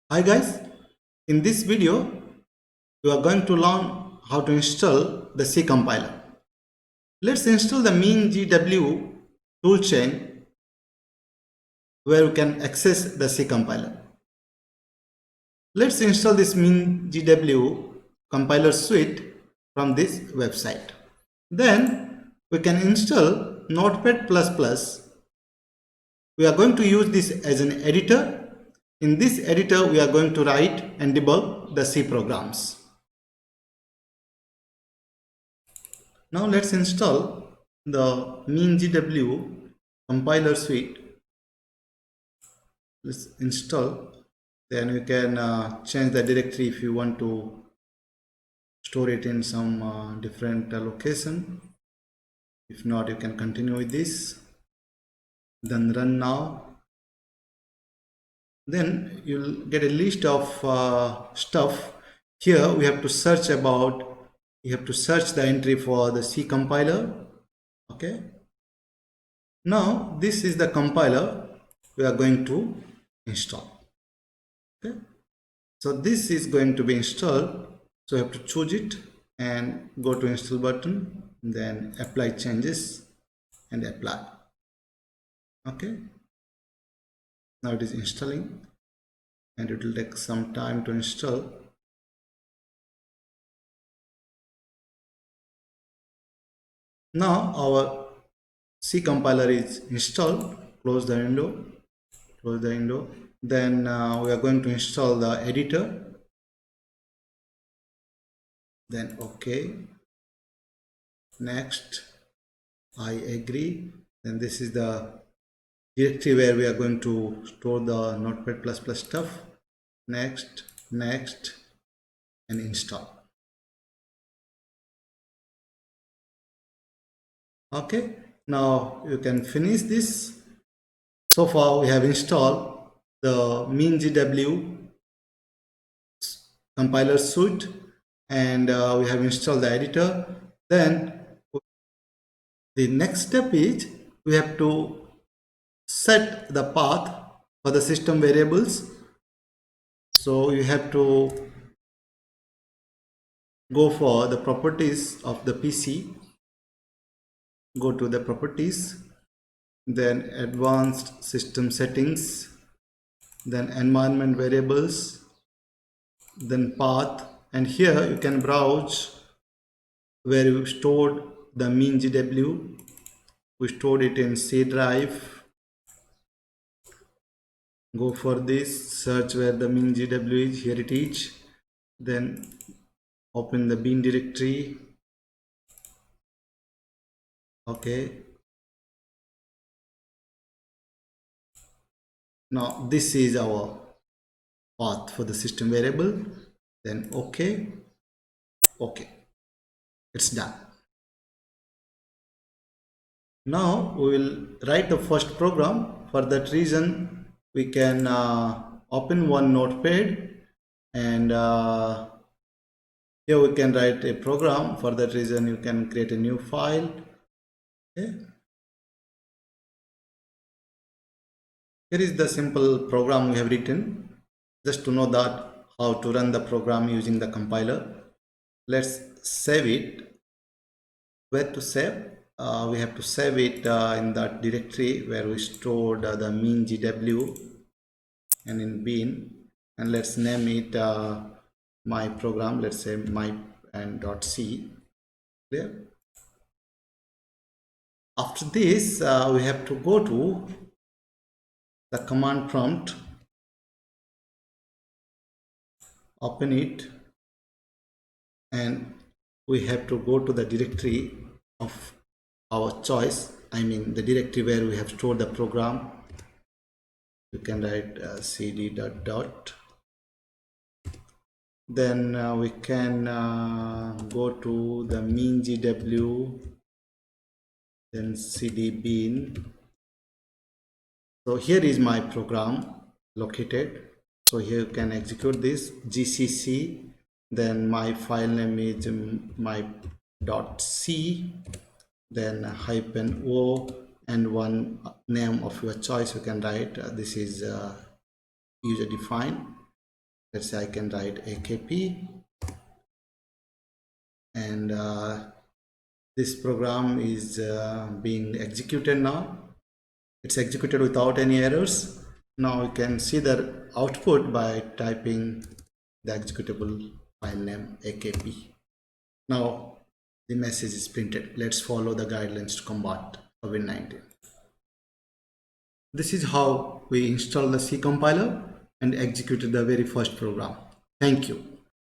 Hi guys, in this video you are going to learn how to install the C compiler. Let's install the MinGW toolchain where we can access the C compiler. Let's install this MinGW compiler suite from this website. Then we can install Notepad++. We are going to use this as an editor. In this editor we are going to write and debug the C programs. Now let's install the MinGW compiler suite. Let's install. Then you can change the directory if you want to store it in some different location. If not, you can continue with this. Then run now. Then you'll get a list of stuff. Here we have to search about. You have to search the entry for the C compiler. Okay. Now this is the compiler we are going to install. Okay, so this is going to be installed, so you have to choose it and go to install button, then apply changes and apply. Okay, now it is installing and it will take some time to install. Now our C compiler is installed. Close the window, close the window. Then we are going to install the editor. Then okay, next, I agree. Then this is the directory where we are going to store the Notepad++ stuff. Next, next, and install. Okay, now you can finish this. So far we have installed the MinGW compiler suite and we have installed the editor. Then the next step is we have to set the path for the system variables. So you have to go for the properties of the PC, go to the properties, then advanced system settings, then environment variables, then path, and here you can browse where you stored the MinGW. We stored it in C drive. Go for this, search where the MinGW is, here it is. Then open the bin directory. Okay, now this is our path for the system variable. Then okay, it's done. Now we will write the first program. For that reason we can open one notepad and here we can write a program. For that reason you can create a new file. Okay, here is the simple program we have written, just to know that how to run the program using the compiler. Let's save it. Where to save? We have to save it in that directory where we stored the MinGW and in bin, and let's name it my program. Let's say my and .c. Clear? After this we have to go to the command prompt, open it, and we have to go to the directory of our choice. I mean the directory where we have stored the program. You can write cd dot. Then we can go to the MinGW, then cd bin. So here is my program located. So here you can execute this gcc. Then my file name is my.c, then -o, and one name of your choice you can write. This is user defined. let's say I can write AKP, and this program is being executed now. It's executed without any errors. Now you can see the output by typing the executable file name AKP. Now the message is printed. Let's follow the guidelines to combat COVID-19. This is how we install the C compiler and executed the very first program. Thank you.